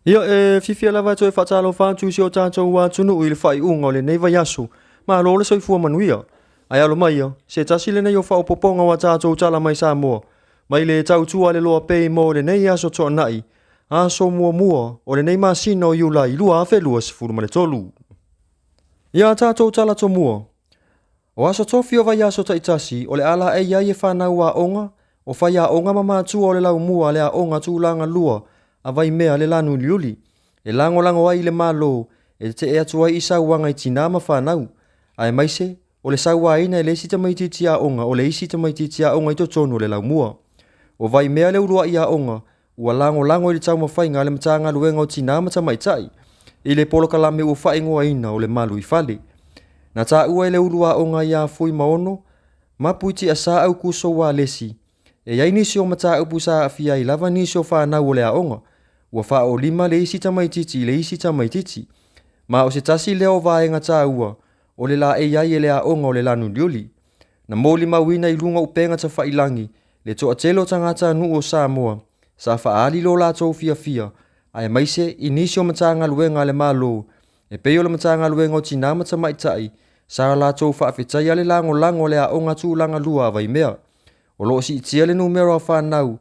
Ia fifia lava toi whaatalo whantu si o tātou wā tunu i le whai unga o le neiva yasu. Ma lo le soifua manuia. Ai alo mai ia, se tasile nei o whao poponga wa tātou tala mai sa mua. Mai le tau tua le loa pei mo le nei yaso toa nai. A so mua mua o le nei masino i ula i lua afe lua si furu ma le tolu. Ia tātou tala to mua. O aso tofi o vai yaso ta itasi o le ala e ia e whanau a onga. O whai a onga mama tua o le lau mua le a onga tūlanga lua. A vai mea le lanu liuli. E lango lango ai le malo. E te ea tua i sauanga i tina ma whanau. Ai maise, o le saua ina e le isi tamaititi a onga o le isi tamaititi a onga i to tonu le lau mua. O vai mea le urua i a onga. Ua lango lango i le tau mawhainga le matanga luenga o tina ma tamaitai. I le polo kalame ua whaingoa ina o le malu i fale. Na ta ua i le urua onga i a fui maono. Mapuiti a sa au kuso wa lesi. E iai nisi o mata upu sa afia i lava nisi o whanau o le a onga. Ua wha o lima le isi tamaititi le isi tamaititi. Ma o se tasi leo vaenga ta ua. O le la e iai e le a onga o le lanu liuli. Na mōli mawina i lunga upenga ta whailangi. Le toa telo tangata nu o Samoa. Sa whaali lo la tau fia fia. Ai maise i nisi o matanga luenga le malo. E peo le matanga luenga o tinama ta maitai. Sa la tau whaafetai ale lango lango le a onga tu langa lua vai mea. O loo si itia le numero a whanau.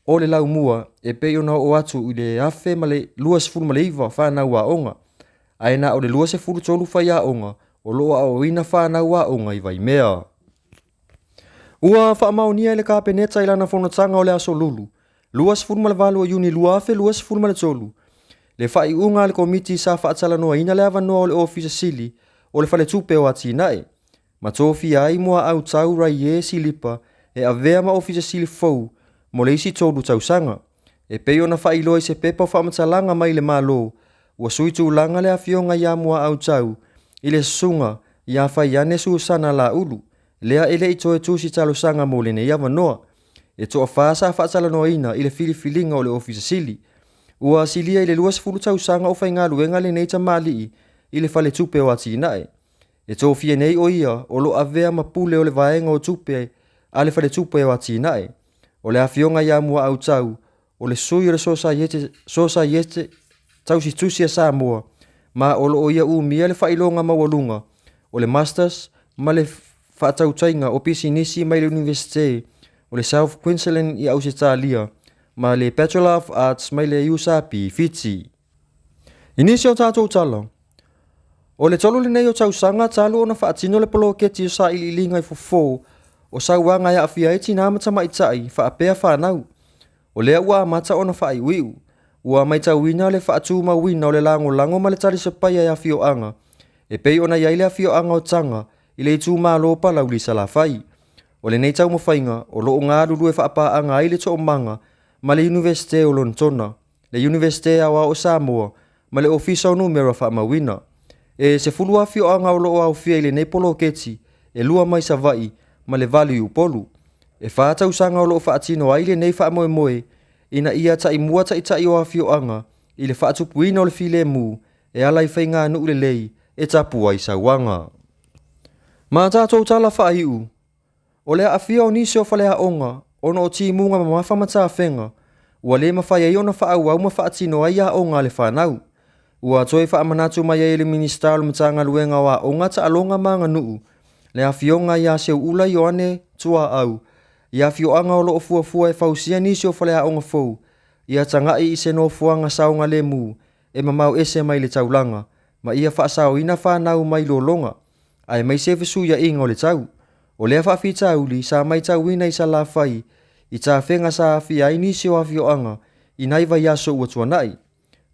O le lau mua e peo na o atu i le afe ma le luas furu ma le iwa whanau a onga. Aina o le luas e furu tolu whai a onga. O loo a o ina whanau a onga i vai mea. Ua whaamaunia le ka peneta ilana whanatanga o le aso lulu. Luas furu ma le valu o yuni lua afe luas furu ma le tolu. Le whai unga le komiti sa whaatala noa ina le awa noa o le ofisa sili o le whale tupe o ati nae. Ma tofi ai mua au tau rai e silipa e avea ma ofisa sili fau mo le isi tolu tau sanga. E peo na whai loa se pepa whaamatalanga mai le malo. Ua suitu langa le afionga ia mua au tau. I le sunga ia whai ane susana la ulu. Lea ele i toe tusi talo sanga mo le ne iawa noa. E toa whaasa whaatala noa ina i le filifilinga o le ofisa sili. Ua silia i le luas fulu tau sanga o whai ngā luenga le neita mali i le whale tupe o ati nae. E tō fia nei o ia o lo avea mapule o le vaenga o tupe a le whale tupe o ati nae. O le afionga ia mua au tau o le sui o le sosa iete tau si tusia sa mua. Ma o lo o ia umia le whailonga mawalunga o le masters ma le whaatau tainga o pisi nisi mai le universite o le South Queensland i Ausitalia ma le Bachelor of Arts mai le USAPI Fiji. Inisi o tātou tala. O le tolu le nei o tau sanga talu o na whaatino le polo keti o sa ili ilinga i fofo o sauanga ia awhia eti nā mata maitai whaapea whanau. O lea ua mata o na whai wiu. Ua maita wina le whaatu ma wina o le lango lango ma le tari se pai a whio anga. E pei o na iai le whio anga o tanga i le tū mā lopa lauli sa la whai. O le nei tau mawhainga o loo ngā rurue whaapa anga i le to manga ma le Universite o Lontona, le Universite awa o Samoa ma le ofisa o numero wha ma wina. E se fulua whio anga o loo au whia i le nei polo keti e lua mai sa vai ma le vali u polu. E whaatau sanga o loo whaatino ai le nei wha moe moe ina ia ta i mua ta i ta i o a whio anga i le whaatupuina o le file mu e ala i whainga anu le lei e tapu ai sa wanga. Ma tātou tala wha iu. O lea awhia o nisi o whalea onga ono o ti munga ma mawhamata whenga. Ua le mawhai ai ona wha au ma whaatino ai a onga le whanau. Ua toi wha amanatu mai ai le minister o matanga luenga wa onga ta alonga manga nuu. Le awhionga ia seu ula i oane tua au. Ia whioanga o loo fuafua e whausia nisi o whalea onga fau. Ia tangai i se no fuanga saunga le mu e mamau ese mai le taulanga. Ma ia whaasao ina whanau mai lo longa. Ai mai se visu ia inga o le tau. O lea whaafita uli sa mai tau ina i sa la whai. I tā whenga sa awhi ai nisi o awhioanga i naiva iaso ua tuanai.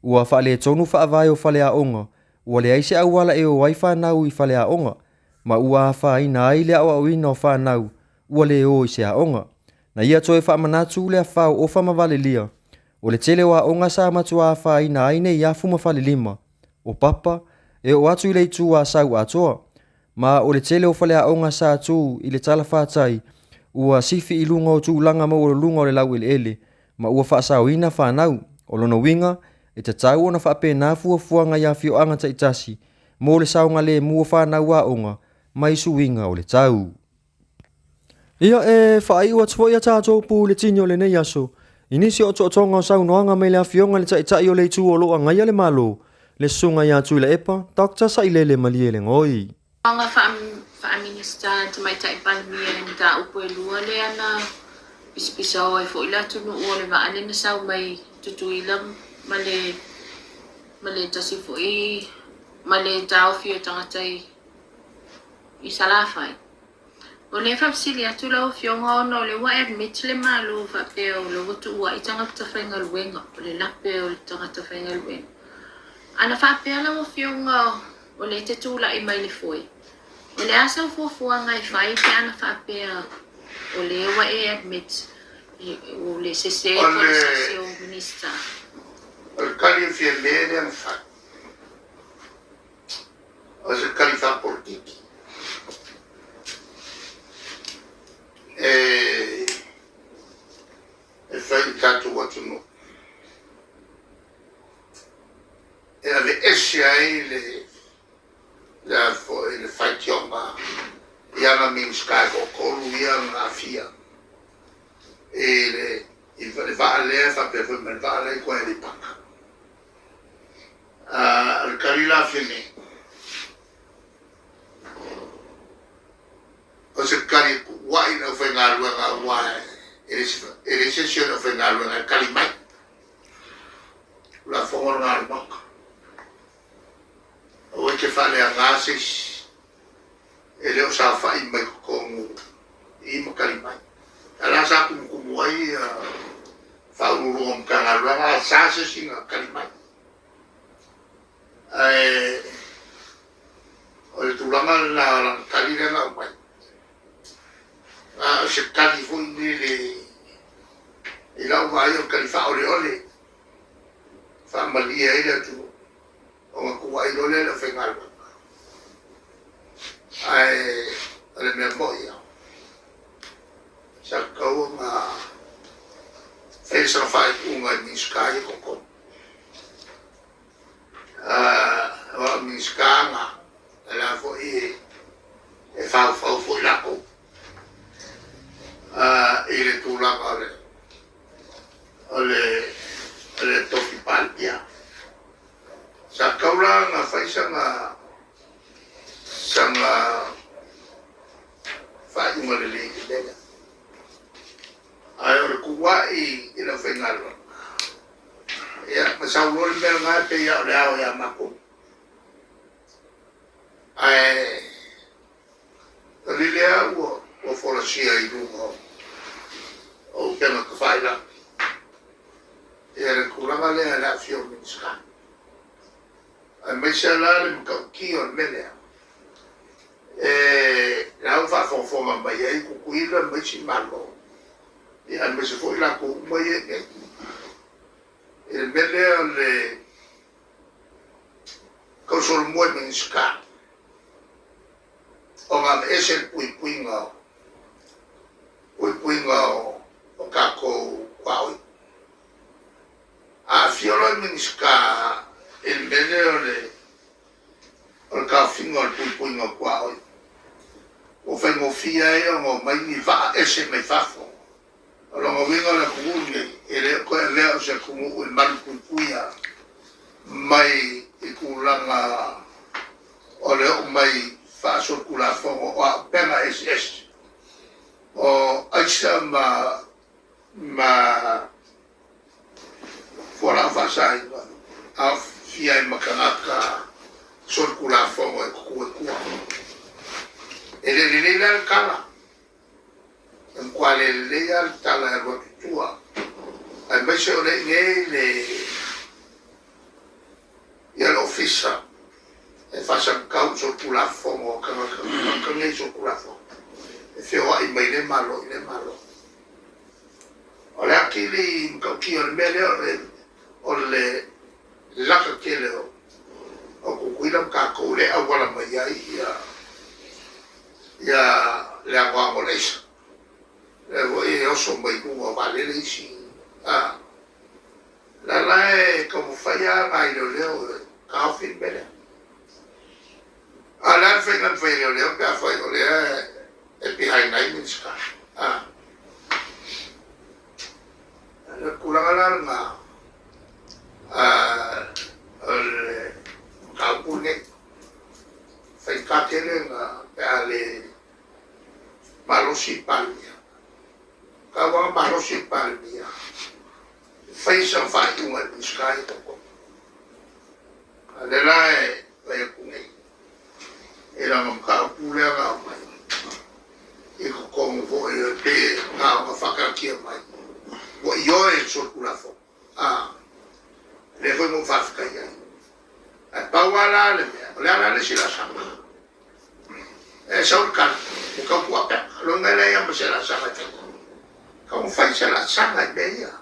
Ua whaale tonu whaavai o whalea onga. Ua le aise au wala e o wai whanau i whalea onga. Ma ua awha ina ai lea o ina o whanau. Ua le o i se a onga. Na ia toe whaamanatu lea whao o whamawale lia. O le tele wa onga sa matua awha ina aine i afu mawhale lima. O papa e o atu i le tu a sau atoa. Ma o le tele o whalea onga sa tu i le tala whātai. Ua sifi i lunga o tu langa mo o lunga o le lau ele. Ma ua whaasao ina whanau. O lono winga e te tau o na whaape nā fuafuanga ia whio anga ta itasi. Mo le saunga le mua whanau a onga. Mai su winga o le tau. Ia e whai ua tfo ia tātou pū le tini o le nei aso. ini si ocho nga sau noanga mai la fionga le chai o le tu o lo anga ya le malo le sunga ya tu le epa tak cha sai le mali le ngoi anga fa minister to mai tai pan mi en ta upo lua le ana pisa o fo ila tu no o le va ane na sau mai tu ilam male tasi fo I male tau fio tanga tai I sala fai o le fa sili atu la fio no le wa admit le malo fa pe o le tu wa I tanga ta fenga luenga o le la pe o tanga ta fenga luenga ana fa pe la fio o le te tu la I mai le foi o le asa fua ngai fai pe ana fa pe o le wa admit o le sese o le sese o minister el cali fiel en fa o se cali fa politiki e fai tanto watu no e ave esciai le fai tioma iama minska ko kolu iama afia e le vale fa per me vale qua di pacca al carila fine o se cari wai no fe ngalu nga wai e session of ngalu nga kalimai la forma ngalu mak o che fa le ngasis e le sa fa I mai con I kalimai ala sa ku ai fa uru ka ngalu nga sa se singa kalimai o le tulanga na kalina nga mai se cali fu il vai o cali fa ole fa malia ila tu o ku ai ole la fengal ai ale me boya sa kau ma fez a fai uma niskai ko o niskanga la fo e fa la ko ile tulang ole toki palpia sa kaula nga fai sanga fai uma le le ai ole kuwai ila fengal ya masaulo le nga pe ya le ya mako ai lilea o folasia I lungo o kena ka faila e re kulanga le ala fio minska a me sala le ka ki o mele la fa forma mai ai ku kuila me si malo e a me se foi la ku mai e mele le ko sol mo minska o ngam ese puinga o kako kwao a fiora minska el menere o ka fingo puinga kwao o fengo fia e o mai ni va ese me fafo o lo vingo la kuunge ele ko le o se kumu el mal puia mai e kulanga o le mai fa circula fogo o pena es o aisa ma fora fasai a fia makanaka circula fogo e ku ele le kala en quale le alta la rotua al invece le ya l'office e faccia causa circula fogo che ne circula fogo e feo ai mai le malo ora anche lì che il meglio o le la che le o con cui la cacco le agua mai ya le agua molesa le voy io sono mai come vale lì sì la è come fai mai lo leo caffè bene alla fine non fai lo leo per fai lo leo e behind nine minutes ka si palmia. Kawa malo si palmia. Face of fighting with the sky. Adelaide, like me. Ilang kapula nga may. Iko kong po yung day nga mafakakia may. Wa yoy sulkulafo. Lefoy mo fafkaya. At pawala na sila sama. Saul kan, muka po apet. Lo nga na yan ba sila sama tayo? Kung fay sila sama, beya.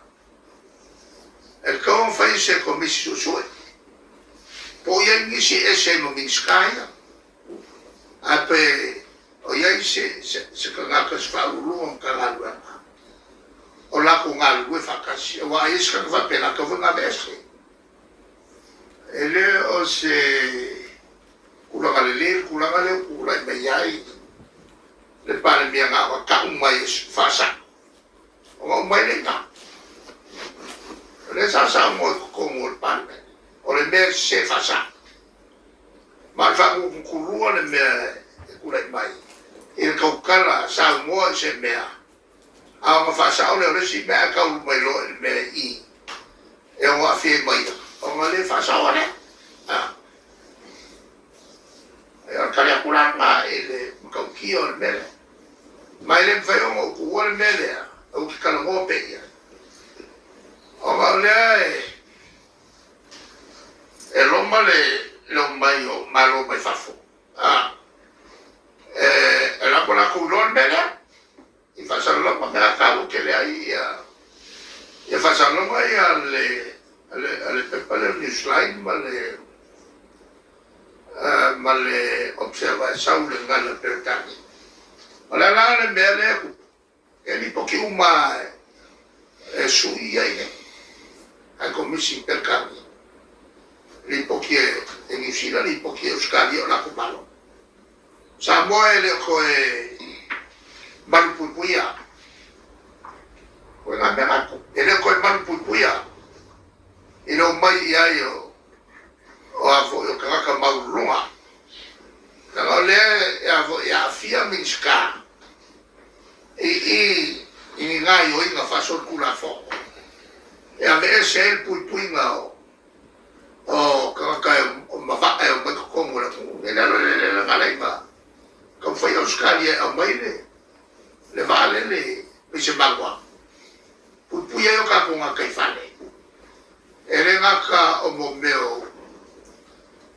At kung fay siya komisisusuit. Po yan si ese mo minskaya. Ape, o yan si kangakas faulong kangalwa. O la kung alwe fakas. O ayos kang fapela ka nga bese. Ele o se kulang alilil, kulang mayay. Le pala miya nga ako, kaumay fasa. O umay na ita. Le sasa mo kumul pan. O le mer se fasa. Malfa kung kulungan na miya kulay may. Il kaukala sa mo se miya. Ang mafasa o le si miya kaumay lo miya i. E ang wafi may. O nga le fasa o le. Kaya kulang ma ele makaukio mele. Maile mfayo mo kuwa mele au kikala ngope ya. O le lomba yo malo mai fafo. La kola kulon mele. I fa saloma me acabo que le ahí ya fa saloma ya le pepale ni slide male observa saule ngala pertani. Ola la mele ele poki uma sui aí. A comisi percani. Li poki en usira li poki euskadi ola kupalo. Samuel ko Malpupuya. Wala na ako. Ele ko Malpupuya. Ino mai iayo. O avo yo kaka maulunga. Nanga le ya fia minska. I nga yo inga fasol kula fo. E a me el pupuinga o kaka mafaka yo makukongo la ku. Ele le ngalaima. Kung fa yo skali a mai le vale le se magua. Pupuya yo ka ko nga kai fale. Ele nga ka o mo meo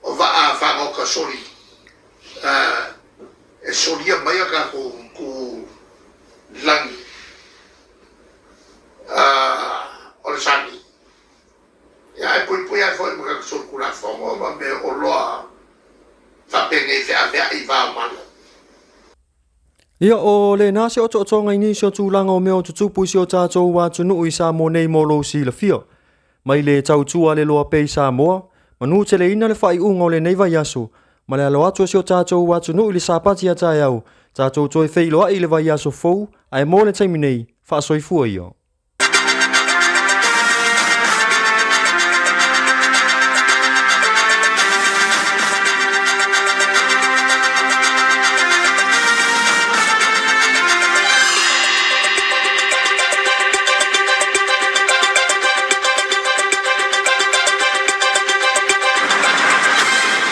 o va a fa o ka soli. E soli mai ka ko langi. O le sani. Ya e pupuya foi mo ka sokula fomo ma me o loa. Fa pene fe ave I va malo. Ia o le nasi o to ngai ni sio tūlanga o meo tutu puisi o tātou wa tunu ui sa mo nei molo si la fio. Mai le tau tua le loa pei sa moa, manu te le ina le whai unga o le neiva yaso, ma le alo atua si o tātou wa tunu i le sāpati a tai au, tātou toi whei loa i le vai yaso fou, ai mo le taimi nei, wha soi fua io.